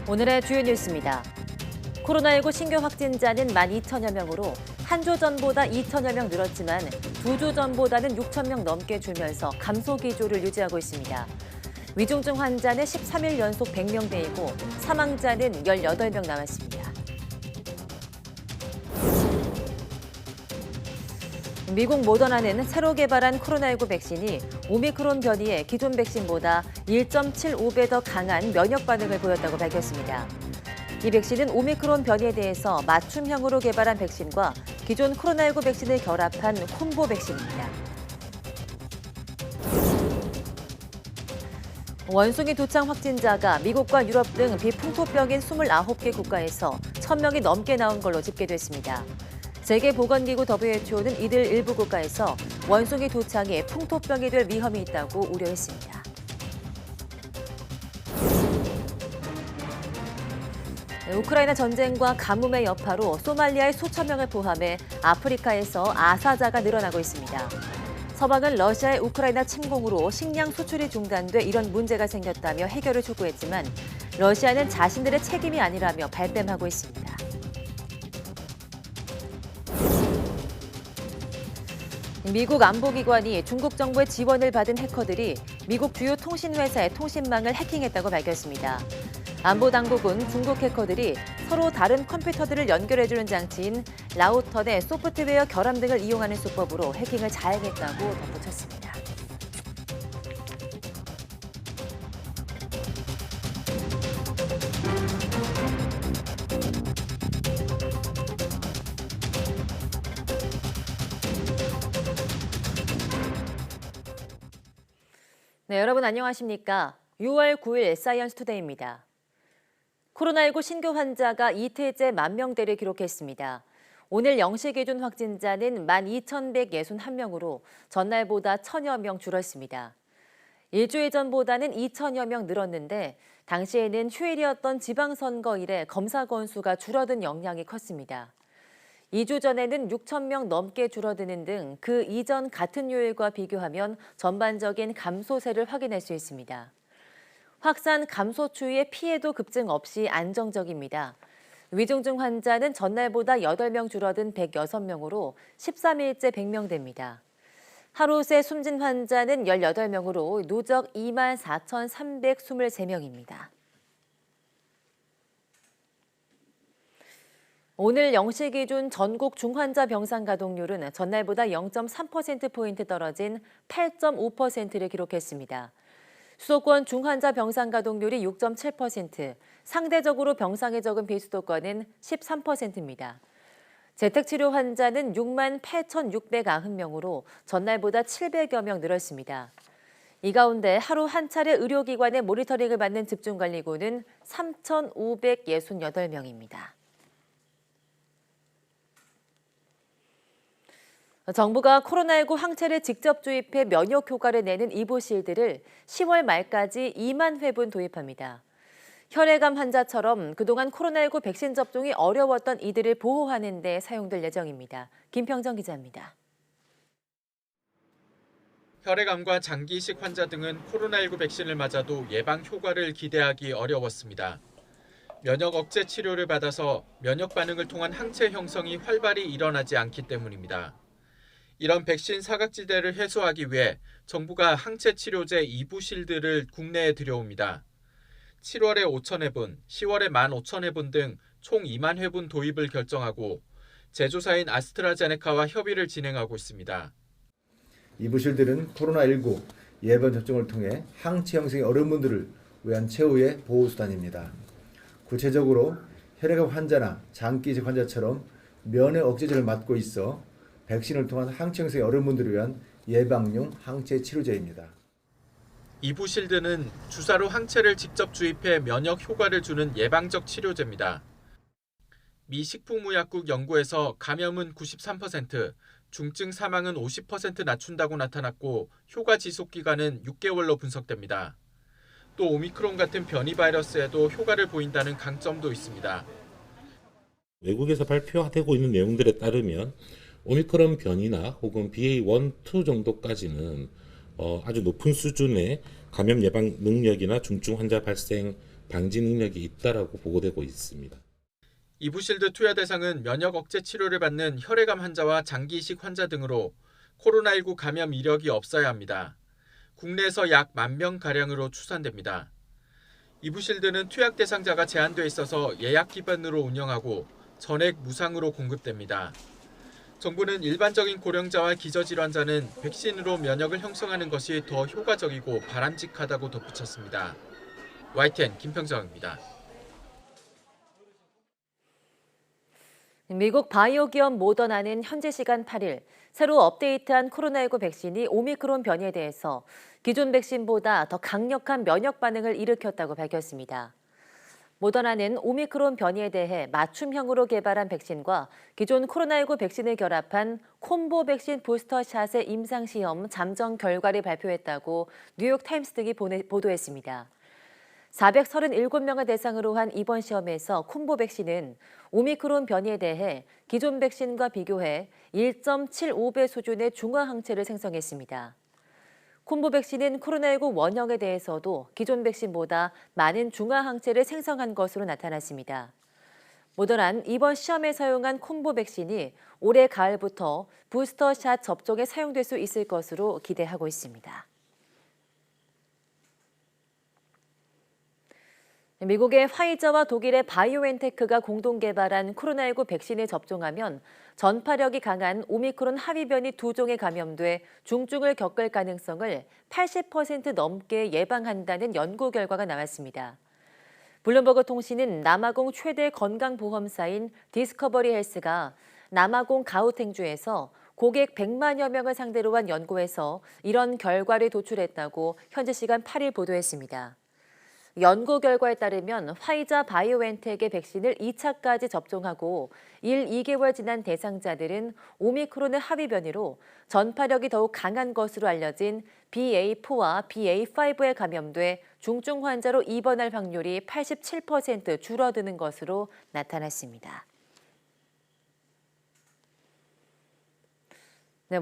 오늘의 주요 뉴스입니다. 코로나19 신규 확진자는 12,000여 명으로 한 주 전보다 2,000여 명 늘었지만 두 주 전보다는 6,000명 넘게 줄면서 감소 기조를 유지하고 있습니다. 위중증 환자는 13일 연속 100명대이고 사망자는 18명 남았습니다. 미국 모더나는 새로 개발한 코로나19 백신이 오미크론 변이의 기존 백신보다 1.75배 더 강한 면역 반응을 보였다고 밝혔습니다. 이 백신은 오미크론 변이에 대해서 맞춤형으로 개발한 백신과 기존 코로나19 백신을 결합한 콤보 백신입니다. 원숭이 도창 확진자가 미국과 유럽 등 비풍토병인 29개 국가에서 1,000명이 넘게 나온 걸로 집계됐습니다. 세계보건기구 WHO는 이들 일부 국가에서 원숭이 도창이 풍토병이 될 위험이 있다고 우려했습니다. 우크라이나 전쟁과 가뭄의 여파로 소말리아의 수천 명을 포함해 아프리카에서 아사자가 늘어나고 있습니다. 서방은 러시아의 우크라이나 침공으로 식량 수출이 중단돼 이런 문제가 생겼다며 해결을 촉구했지만 러시아는 자신들의 책임이 아니라며 발뺌하고 있습니다. 미국 안보기관이 중국 정부의 지원을 받은 해커들이 미국 주요 통신회사의 통신망을 해킹했다고 밝혔습니다. 안보당국은 중국 해커들이 서로 다른 컴퓨터들을 연결해주는 장치인 라우터 내 소프트웨어 결함 등을 이용하는 수법으로 해킹을 자행했다고 덧붙였습니다. 네, 여러분 안녕하십니까? 6월 9일 사이언스 투데이입니다. 코로나19 신규 환자가 이틀째 10,000대를 기록했습니다. 오늘 0시 기준 확진자는 12,161명으로 전날보다 1,000여 명 줄었습니다. 일주일 전보다는 2,000여 명 늘었는데 당시에는 휴일이었던 지방선거 이래 검사 건수가 줄어든 영향이 컸습니다. 2주 전에는 6,000명 넘게 줄어드는 등 그 이전 같은 요일과 비교하면 전반적인 감소세를 확인할 수 있습니다. 확산 감소 추이의 피해도 급증 없이 안정적입니다. 위중증 환자는 전날보다 8명 줄어든 106명으로 13일째 100명대입니다. 하루 새 숨진 환자는 18명으로 누적 24,323명입니다. 오늘 0시 기준 전국 중환자 병상 가동률은 전날보다 0.3%포인트 떨어진 8.5%를 기록했습니다. 수도권 중환자 병상 가동률이 6.7%, 상대적으로 병상에 적은 비수도권은 13%입니다. 재택치료 환자는 68,690명으로 전날보다 700여 명 늘었습니다. 이 가운데 하루 한 차례 의료기관의 모니터링을 받는 집중관리고는 3,568명입니다. 정부가 코로나19 항체를 직접 주입해 면역 효과를 내는 이보실드를 10월 말까지 2만 회분 도입합니다. 혈액암 환자처럼 그동안 코로나19 백신 접종이 어려웠던 이들을 보호하는 데 사용될 예정입니다. 김평정 기자입니다. 혈액암과 장기이식 환자 등은 코로나19 백신을 맞아도 예방 효과를 기대하기 어려웠습니다. 면역 억제 치료를 받아서 면역 반응을 통한 항체 형성이 활발히 일어나지 않기 때문입니다. 이런 백신 사각지대를 해소하기 위해 정부가 항체 치료제 이부실드를 국내에 들여옵니다. 7월에 5,000회분, 10월에 15,000회분 등 총 2만 회분 도입을 결정하고 제조사인 아스트라제네카와 협의를 진행하고 있습니다. 이부실드는 코로나19 예방 접종을 통해 항체 형성이 어려운 분들을 위한 최후의 보호수단입니다. 구체적으로 혈액암 환자나 장기이식 환자처럼 면역 억제제를 맞고 있어 백신을 통한 항체 형성이 어려운 분들을 위한 예방용 항체 치료제입니다. 이부실드는 주사로 항체를 직접 주입해 면역 효과를 주는 예방적 치료제입니다. 미 식품의약국 연구에서 감염은 93%, 중증 사망은 50% 낮춘다고 나타났고 효과 지속 기간은 6개월로 분석됩니다. 또 오미크론 같은 변이 바이러스에도 효과를 보인다는 강점도 있습니다. 외국에서 발표되고 있는 내용들에 따르면 오미크론 변이나 혹은 BA1, 2 정도까지는 아주 높은 수준의 감염 예방 능력이나 중증 환자 발생 방지 능력이 있다라고 보고되고 있습니다. 이부실드 투여 대상은 면역 억제 치료를 받는 혈액암 환자와 장기 이식 환자 등으로 코로나19 감염 이력이 없어야 합니다. 국내에서 약 10,000명가량으로 추산됩니다. 이부실드는 투약 대상자가 제한돼 있어서 예약 기반으로 운영하고 전액 무상으로 공급됩니다. 정부는 일반적인 고령자와 기저질환자는 백신으로 면역을 형성하는 것이 더 효과적이고 바람직하다고 덧붙였습니다. YTN 김평정입니다. 미국 바이오 기업 모더나는 현지 시간 8일 새로 업데이트한 코로나19 백신이 오미크론 변이에 대해서 기존 백신보다 더 강력한 면역 반응을 일으켰다고 밝혔습니다. 모더나는 오미크론 변이에 대해 맞춤형으로 개발한 백신과 기존 코로나19 백신을 결합한 콤보 백신 부스터샷의 임상시험 잠정 결과를 발표했다고 뉴욕타임스 등이 보도했습니다. 437명을 대상으로 한 이번 시험에서 콤보 백신은 오미크론 변이에 대해 기존 백신과 비교해 1.75배 수준의 중화 항체를 생성했습니다. 콤보 백신은 코로나19 원형에 대해서도 기존 백신보다 많은 중화 항체를 생성한 것으로 나타났습니다. 모더나는 이번 시험에 사용한 콤보 백신이 올해 가을부터 부스터샷 접종에 사용될 수 있을 것으로 기대하고 있습니다. 미국의 화이자와 독일의 바이오엔테크가 공동 개발한 코로나19 백신에 접종하면 전파력이 강한 오미크론 합의변이 2종에 감염돼 중증을 겪을 가능성을 80% 넘게 예방한다는 연구 결과가 나왔습니다. 블룸버그 통신은 남아공 최대 건강보험사인 디스커버리 헬스가 남아공 가우탱주에서 고객 100만여 명을 상대로 한 연구에서 이런 결과를 도출했다고 현지 시간 8일 보도했습니다. 연구 결과에 따르면 화이자 바이오엔텍의 백신을 2차까지 접종하고 2개월 지난 대상자들은 오미크론의 합의 변이로 전파력이 더욱 강한 것으로 알려진 BA4와 BA5에 감염돼 중증 환자로 입원할 확률이 87% 줄어드는 것으로 나타났습니다.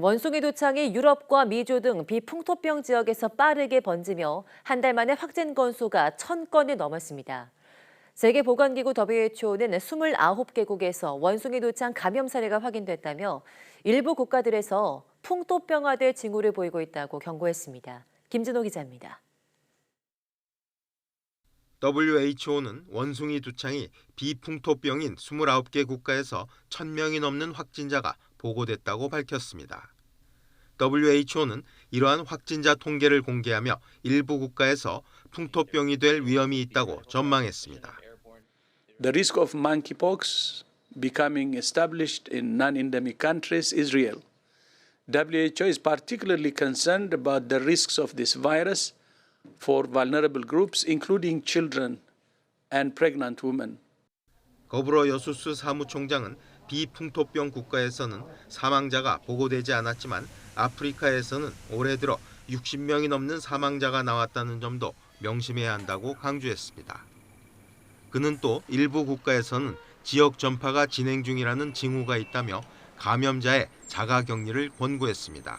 원숭이 도창이 유럽과 미주 등 비풍토병 지역에서 빠르게 번지며 한 달 만에 확진 건수가 1,000건이 넘었습니다. 세계보건기구 WHO는 29개국에서 원숭이 도창 감염 사례가 확인됐다며 일부 국가들에서 풍토병화될 징후를 보이고 있다고 경고했습니다. 김진호 기자입니다. WHO는 원숭이 두창이 비풍토병인 29개 국가에서 1,000명이 넘는 확진자가 보고됐다고 밝혔습니다. WHO는 이러한 확진자 통계를 공개하며 일부 국가에서 풍토병이 될 위험이 있다고 전망했습니다. The risk of monkeypox becoming established in non-endemic countries is real. WHO is particularly concerned about the risks of this virus for vulnerable groups, including children and pregnant women. 거브러 여수스 사무총장은 비풍토병 국가에서는 사망자가 보고되지 않았지만 아프리카에서는 올해 들어 60명이 넘는 사망자가 나왔다는 점도 명심해야 한다고 강조했습니다. 그는 또 일부 국가에서는 지역 전파가 진행 중이라는 징후가 있다며 감염자의 자가격리를 권고했습니다.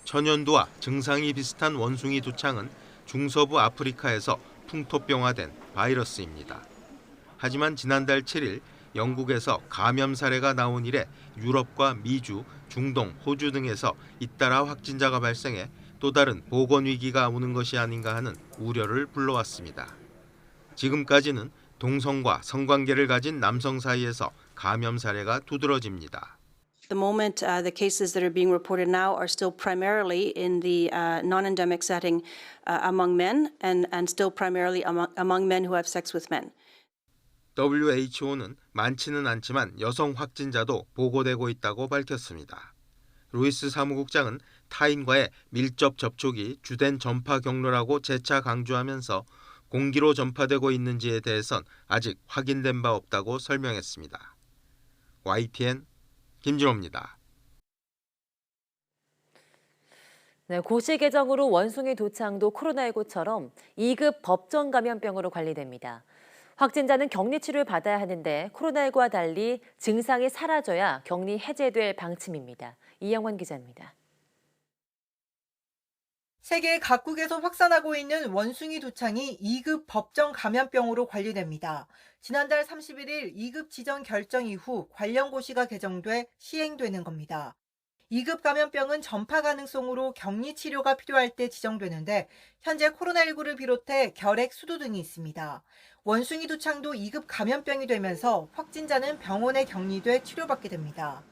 천연두와 증상이 비슷한 원숭이 두창은 중서부 아프리카에서 풍토병화된 바이러스입니다. 하지만 지난달 7일 영국에서 감염 사례가 나온 이래 유럽과 미주, 중동, 호주 등에서 잇따라 확진자가 발생해 또 다른 보건 위기가 오는 것이 아닌가 하는 우려를 불러왔습니다. 지금까지는 동성과 성관계를 가진 남성 사이에서 감염 사례가 두드러집니다. The moment, the cases that are being reported now are still primarily in the non-endemic setting among men and still primarily among men who have sex with men. WHO는 많지는 않지만 여성 확진자도 보고되고 있다고 밝혔습니다. 루이스 사무국장은 타인과의 밀접 접촉이 주된 전파 경로라고 재차 강조하면서 공기로 전파되고 있는지에 대해선 아직 확인된 바 없다고 설명했습니다. YTN 김진호입니다. 고시 개정으로 원숭이 도창도 코로나19처럼 2급 법정 감염병으로 관리됩니다. 확진자는 격리 치료를 받아야 하는데 코로나19와 달리 증상이 사라져야 격리 해제될 방침입니다. 이영원 기자입니다. 세계 각국에서 확산하고 있는 원숭이 두창이 2급 법정 감염병으로 관리됩니다. 지난달 31일 2급 지정 결정 이후 관련 고시가 개정돼 시행되는 겁니다. 2급 감염병은 전파 가능성으로 격리 치료가 필요할 때 지정되는데 현재 코로나19를 비롯해 결핵, 수두 등이 있습니다. 원숭이 두창도 2급 감염병이 되면서 확진자는 병원에 격리돼 치료받게 됩니다.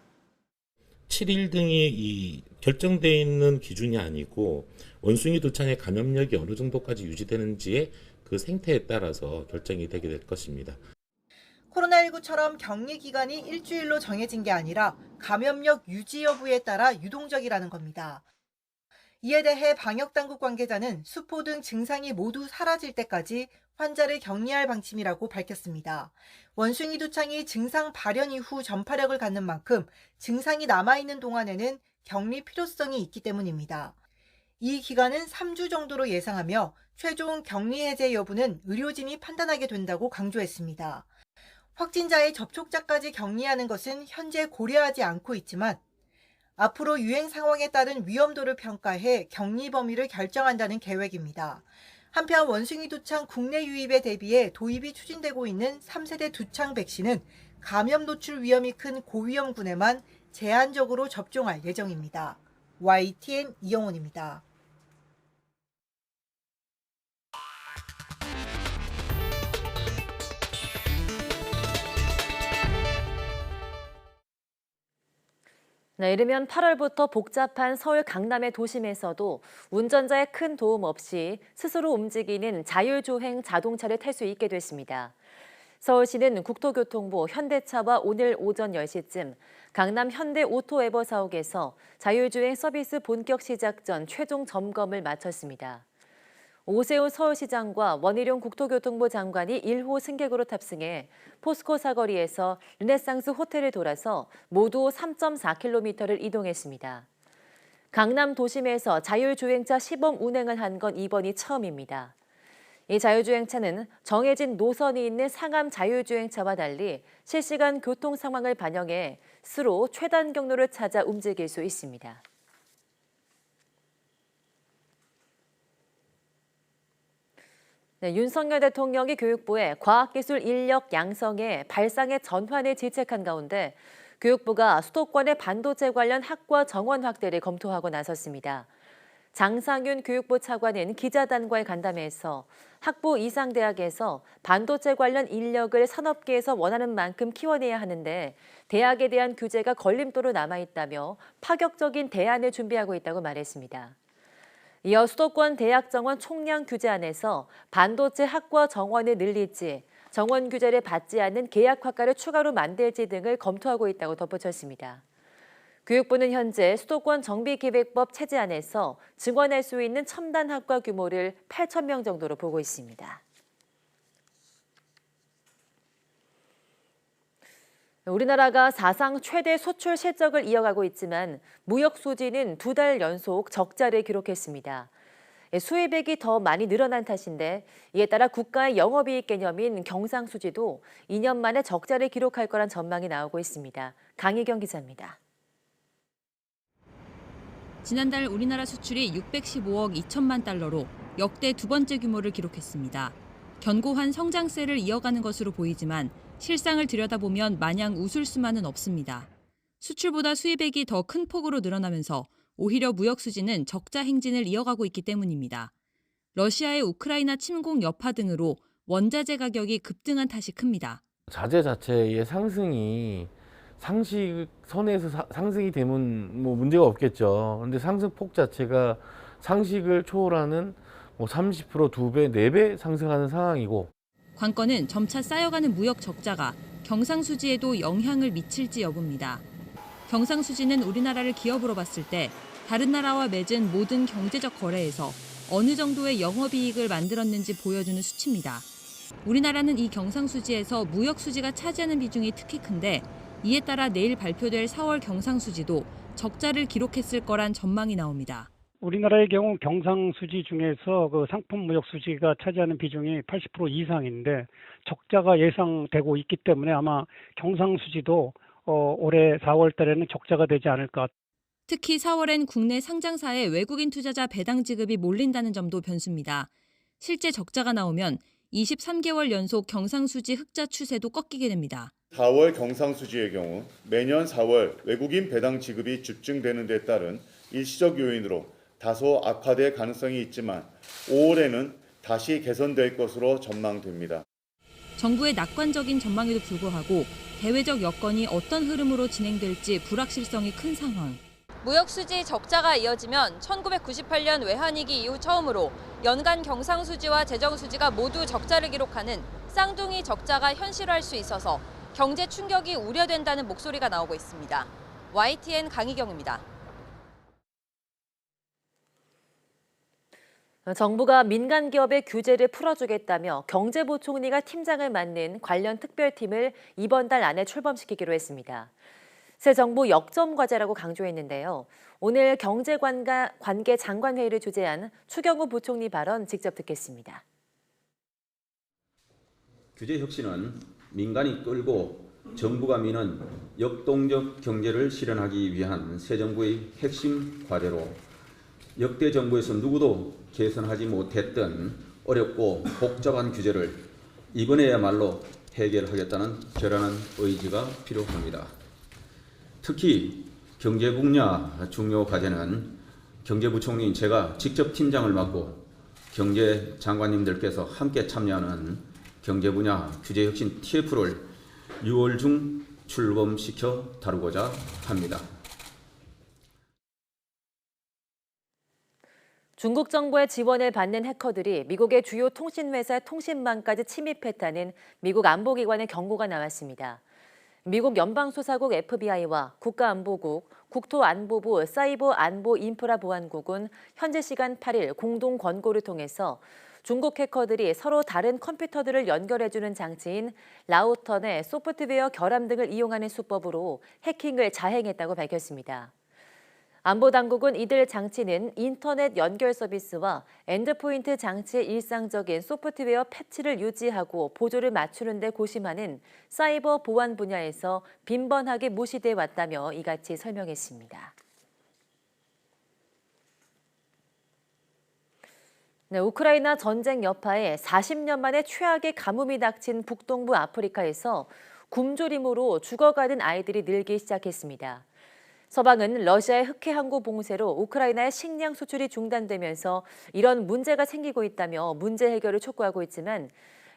7일 등이 이 결정되어 있는 기준이 아니고 원숭이 두창의 감염력이 어느 정도까지 유지되는지의 그 생태에 따라서 결정이 되게 될 것입니다. 코로나19처럼 격리 기간이 일주일로 정해진 게 아니라 감염력 유지 여부에 따라 유동적이라는 겁니다. 이에 대해 방역당국 관계자는 수포 등 증상이 모두 사라질 때까지 환자를 격리할 방침이라고 밝혔습니다. 원숭이 두창이 증상 발현 이후 전파력을 갖는 만큼 증상이 남아있는 동안에는 격리 필요성이 있기 때문입니다. 이 기간은 3주 정도로 예상하며 최종 격리 해제 여부는 의료진이 판단하게 된다고 강조했습니다. 확진자의 접촉자까지 격리하는 것은 현재 고려하지 않고 있지만 앞으로 유행 상황에 따른 위험도를 평가해 격리 범위를 결정한다는 계획입니다. 한편 원숭이 두창 국내 유입에 대비해 도입이 추진되고 있는 3세대 두창 백신은 감염 노출 위험이 큰 고위험군에만 제한적으로 접종할 예정입니다. YTN 이영원입니다. 네, 이르면 8월부터 복잡한 서울 강남의 도심에서도 운전자의 큰 도움 없이 스스로 움직이는 자율주행 자동차를 탈 수 있게 됐습니다. 서울시는 국토교통부 현대차와 오늘 오전 10시쯤 강남 현대오토에버 사옥에서 자율주행 서비스 본격 시작 전 최종 점검을 마쳤습니다. 오세훈 서울시장과 원희룡 국토교통부 장관이 1호 승객으로 탑승해 포스코 사거리에서 르네상스 호텔을 돌아서 모두 3.4km를 이동했습니다. 강남 도심에서 자율주행차 시범 운행을 한 건 이번이 처음입니다. 이 자율주행차는 정해진 노선이 있는 상암 자율주행차와 달리 실시간 교통 상황을 반영해 스스로 최단 경로를 찾아 움직일 수 있습니다. 네, 윤석열 대통령이 교육부에 과학기술 인력 양성에 발상의 전환을 지책한 가운데 교육부가 수도권의 반도체 관련 학과 정원 확대를 검토하고 나섰습니다. 장상윤 교육부 차관은 기자단과의 간담회에서 학부 이상 대학에서 반도체 관련 인력을 산업계에서 원하는 만큼 키워내야 하는데 대학에 대한 규제가 걸림돌로 남아있다며 파격적인 대안을 준비하고 있다고 말했습니다. 이어 수도권 대학 정원 총량 규제안에서 반도체 학과 정원을 늘릴지 정원 규제를 받지 않는 계약학과를 추가로 만들지 등을 검토하고 있다고 덧붙였습니다. 교육부는 현재 수도권 정비기획법 체제안에서 증원할 수 있는 첨단 학과 규모를 8,000명 정도로 보고 있습니다. 우리나라가 사상 최대 수출 실적을 이어가고 있지만 무역 수지는 2달 연속 적자를 기록했습니다. 수입액이 더 많이 늘어난 탓인데 이에 따라 국가의 영업이익 개념인 경상수지도 2년 만에 적자를 기록할 거란 전망이 나오고 있습니다. 강희경 기자입니다. 지난달 우리나라 수출이 615억 2천만 달러로 역대 두 번째 규모를 기록했습니다. 견고한 성장세를 이어가는 것으로 보이지만 실상을 들여다보면 마냥 웃을 수만은 없습니다. 수출보다 수입액이 더 큰 폭으로 늘어나면서 오히려 무역 수지는 적자 행진을 이어가고 있기 때문입니다. 러시아의 우크라이나 침공 여파 등으로 원자재 가격이 급등한 탓이 큽니다. 자재 자체의 상승이 상식선에서 상승이 되면 뭐 문제가 없겠죠. 그런데 상승폭 자체가 상식을 초월하는 30%, 2배, 4배 상승하는 상황이고 관건은 점차 쌓여가는 무역 적자가 경상수지에도 영향을 미칠지 여부입니다. 경상수지는 우리나라를 기업으로 봤을 때 다른 나라와 맺은 모든 경제적 거래에서 어느 정도의 영업이익을 만들었는지 보여주는 수치입니다. 우리나라는 이 경상수지에서 무역수지가 차지하는 비중이 특히 큰데 이에 따라 내일 발표될 4월 경상수지도 적자를 기록했을 거란 전망이 나옵니다. 우리나라의 경우 경상수지 중에서 그 상품 무역 수지가 차지하는 비중이 80% 이상인데 적자가 예상되고 있기 때문에 아마 경상수지도 올해 4월 달에는 적자가 되지 않을까. 특히 4월엔 국내 상장사의 외국인 투자자 배당 지급이 몰린다는 점도 변수입니다. 실제 적자가 나오면 23개월 연속 경상수지 흑자 추세도 꺾이게 됩니다. 4월 경상수지의 경우 매년 4월 외국인 배당 지급이 집중되는 데 따른 일시적 요인으로 다소 악화될 가능성이 있지만 5월에는 다시 개선될 것으로 전망됩니다. 정부의 낙관적인 전망에도 불구하고 대외적 여건이 어떤 흐름으로 진행될지 불확실성이 큰 상황. 무역수지 적자가 이어지면 1998년 외환위기 이후 처음으로 연간 경상수지와 재정수지가 모두 적자를 기록하는 쌍둥이 적자가 현실화할 수 있어서 경제 충격이 우려된다는 목소리가 나오고 있습니다. YTN 강희경입니다. 정부가 민간 기업의 규제를 풀어주겠다며 경제부총리가 팀장을 맡는 관련 특별팀을 이번 달 안에 출범시키기로 했습니다. 새 정부 역점 과제라고 강조했는데요. 오늘 경제관계 장관회의를 주재한 추경호 부총리 발언 직접 듣겠습니다. 규제 혁신은 민간이 끌고 정부가 미는 역동적 경제를 실현하기 위한 새 정부의 핵심 과제로 역대 정부에서 누구도 개선하지 못했던 어렵고 복잡한 규제를 이번에야말로 해결하겠다는 결연한 의지가 필요합니다. 특히 경제 분야 중요 과제는 경제부총리인 제가 직접 팀장을 맡고 경제장관님들께서 함께 참여하는 경제 분야 규제 혁신 TF를 6월 중 출범시켜 다루고자 합니다. 중국 정부의 지원을 받는 해커들이 미국의 주요 통신회사 통신망까지 침입했다는 미국 안보기관의 경고가 나왔습니다. 미국 연방수사국 FBI와 국가안보국, 국토안보부 사이버안보인프라보안국은 현지 시간 8일 공동 권고를 통해서 중국 해커들이 서로 다른 컴퓨터들을 연결해주는 장치인 라우터의 소프트웨어 결함 등을 이용하는 수법으로 해킹을 자행했다고 밝혔습니다. 안보당국은 이들 장치는 인터넷 연결 서비스와 엔드포인트 장치의 일상적인 소프트웨어 패치를 유지하고 보조를 맞추는 데 고심하는 사이버 보안 분야에서 빈번하게 무시돼 왔다며 이같이 설명했습니다. 네, 우크라이나 전쟁 여파에 40년 만에 최악의 가뭄이 닥친 북동부 아프리카에서 굶주림으로 죽어가는 아이들이 늘기 시작했습니다. 서방은 러시아의 흑해 항구 봉쇄로 우크라이나의 식량 수출이 중단되면서 이런 문제가 생기고 있다며 문제 해결을 촉구하고 있지만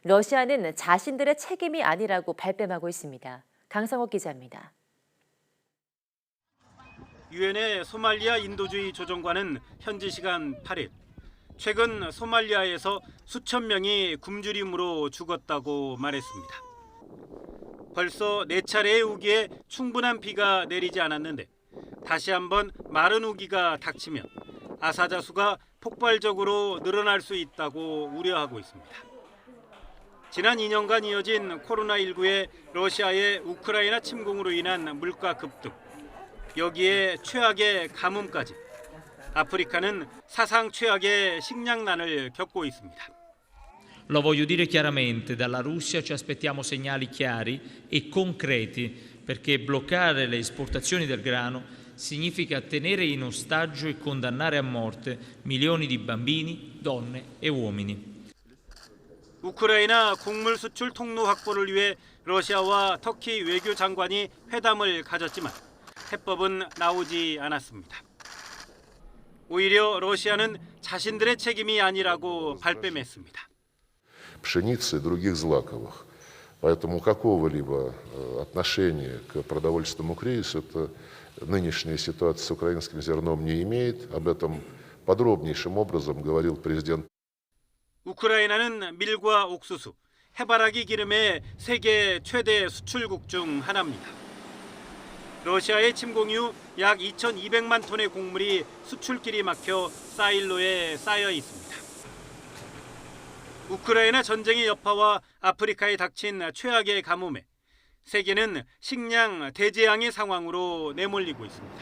러시아는 자신들의 책임이 아니라고 발뺌하고 있습니다. 강상욱 기자입니다. 유엔의 소말리아 인도주의 조정관은 현지 시간 8일 최근 소말리아에서 수천 명이 굶주림으로 죽었다고 말했습니다. 벌써 4차례의 우기에 충분한 비가 내리지 않았는데 다시 한번 마른 우기가 닥치면 아사자수가 폭발적으로 늘어날 수 있다고 우려하고 있습니다. 지난 2년간 이어진 코로나19의 러시아의 우크라이나 침공으로 인한 물가 급등, 여기에 최악의 가뭄까지 아프리카는 사상 최악의 식량난을 겪고 있습니다. Lo voglio dire chiaramente, dalla Russia ci aspettiamo segnali chiari e concreti perché bloccare le esportazioni del grano significa tenere in ostaggio e condannare a morte milioni di bambini, donne e uomini. 우크라이나 곡물 수출 통로 확보를 위해 러시아와 터키 외교장관이 회담을 가졌지만 해법은 나오지 않았습니다. 오히려 러시아는 자신들의 책임이 아니라고 발뺌했습니다. Пшеницы и других злаковых. Поэтому какого-либо отношения к продовольственному кризису нынешняя ситуация с украинским зерном не имеет. Об этом подробнейшим образом говорил президент. 우크라이나는 밀과 옥수수, 해바라기 기름의 세계 최대 수출국 중 하나입니다. 러시아의 침공 이후 약 2,200만 톤의 곡물이 수출길이 막혀 사일로에 쌓여 있습니다. 우크라이나 전쟁의 여파와 아프리카에 닥친 최악의 가뭄에 세계는 식량 대재앙의 상황으로 내몰리고 있습니다.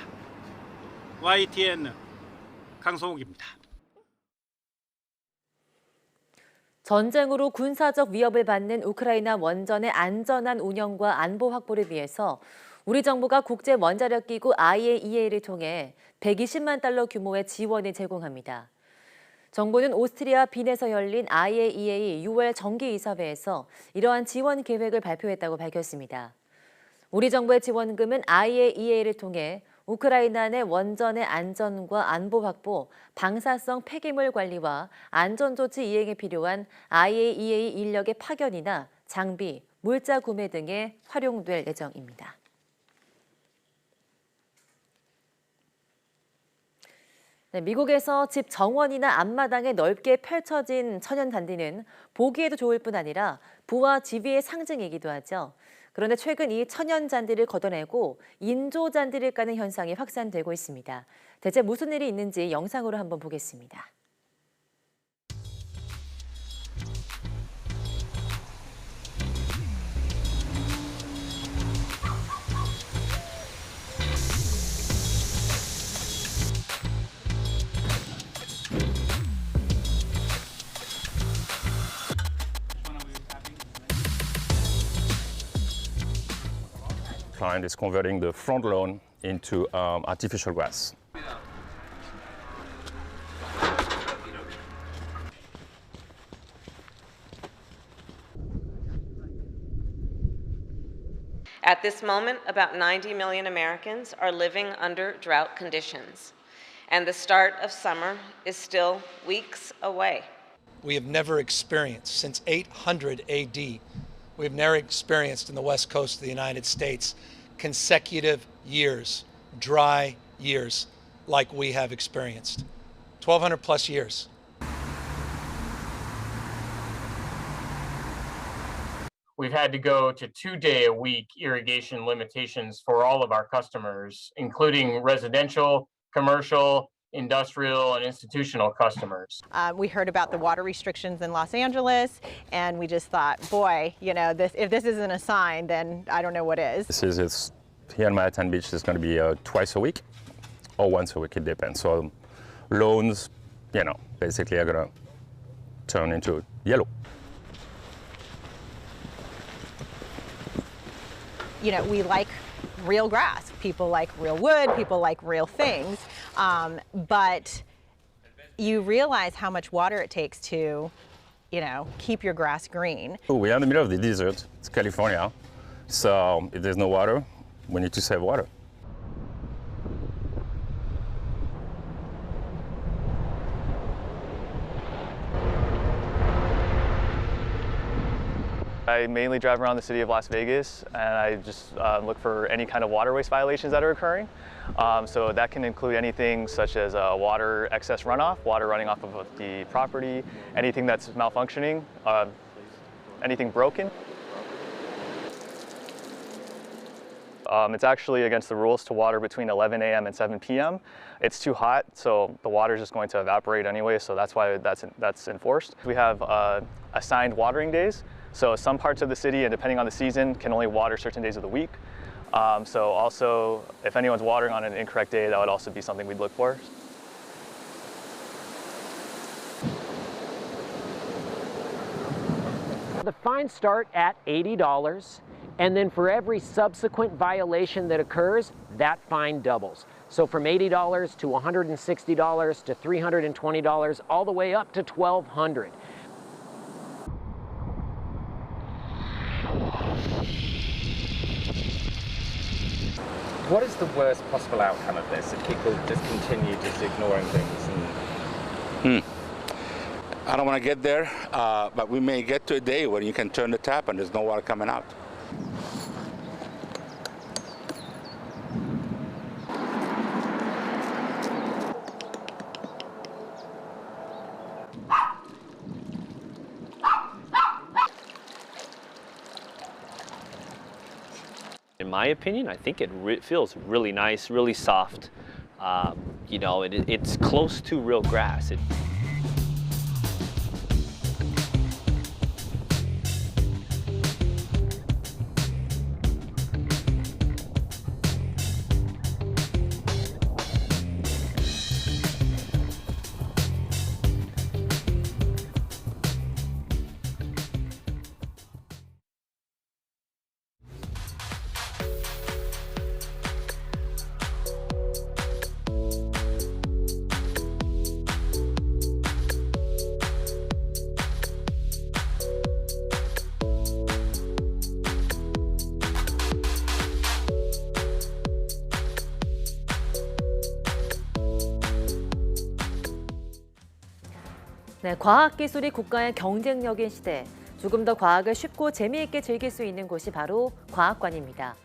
YTN 강성욱입니다. 전쟁으로 군사적 위협을 받는 우크라이나 원전의 안전한 운영과 안보 확보를 위해서 우리 정부가 국제 원자력 기구 IAEA를 통해 120만 달러 규모의 지원을 제공합니다. 정부는 오스트리아 빈에서 열린 IAEA 6월 정기이사회에서 이러한 지원 계획을 발표했다고 밝혔습니다. 우리 정부의 지원금은 IAEA를 통해 우크라이나 내 원전의 안전과 안보 확보, 방사성 폐기물 관리와 안전조치 이행에 필요한 IAEA 인력의 파견이나 장비, 물자 구매 등에 활용될 예정입니다. 네, 미국에서 집 정원이나 앞마당에 넓게 펼쳐진 천연잔디는 보기에도 좋을 뿐 아니라 부와 지위의 상징이기도 하죠. 그런데 최근 이 천연잔디를 걷어내고 인조잔디를 까는 현상이 확산되고 있습니다. 대체 무슨 일이 있는지 영상으로 한번 보겠습니다. Client is converting the front lawn into artificial grass. At this moment, about 90 million Americans are living under drought conditions, and the start of summer is still weeks away. We have never experienced, since 800 AD, we've never experienced in the West Coast of the United States consecutive years, dry years, like we have experienced. 1,200 plus years. We've had to go to 2-day-a-week irrigation limitations for all of our customers, including residential, commercial, industrial, and institutional customers. We heard about the water restrictions in Los Angeles, and we just thought, boy, you know, if this isn't a sign, then I don't know what is. It's here in Manhattan Beach. It's going to be twice a week or once a week. It depends. So lawns, you know, basically are going to turn into yellow. You know, we like real grass. People like real wood, people like real things. But you realize how much water it takes to, you know, keep your grass green. We are in the middle of the desert. It's California. So if there's no water, we need to save water. I mainly drive around the city of Las Vegas, and I just look for any kind of water waste violations that are occurring. So that can include anything such as water excess runoff, water running off of the property, anything that's malfunctioning, anything broken. It's actually against the rules to water between 11 a.m. and 7 p.m. It's too hot, so the water is just going to evaporate anyway, so that's why that's enforced. We have assigned watering days. So some parts of the city, and depending on the season, can only water certain days of the week. So also, if anyone's watering on an incorrect day, that would also be something we'd look for. The fines start at $80, and then for every subsequent violation that occurs, that fine doubles. So from $80 to $160 to $320, all the way up to $1,200. What is the worst possible outcome of this if people just continue just ignoring things? I don't want to get there, but we may get to a day where you can turn the tap and there's no water coming out. In my opinion, I think it feels really nice, really soft. You know, it's close to real grass. 네, 과학기술이 국가의 경쟁력인 시대. 조금 더 과학을 쉽고 재미있게 즐길 수 있는 곳이 바로 과학관입니다.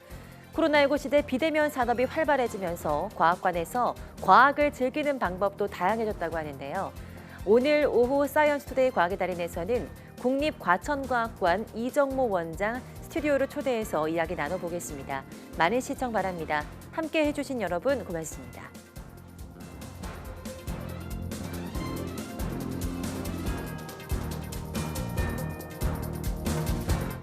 코로나19 시대 비대면 산업이 활발해지면서 과학관에서 과학을 즐기는 방법도 다양해졌다고 하는데요. 오늘 오후 사이언스투데이 과학의 달인에서는 국립과천과학관 이정모 원장 스튜디오로 초대해서 이야기 나눠보겠습니다. 많은 시청 바랍니다. 함께 해주신 여러분 고맙습니다.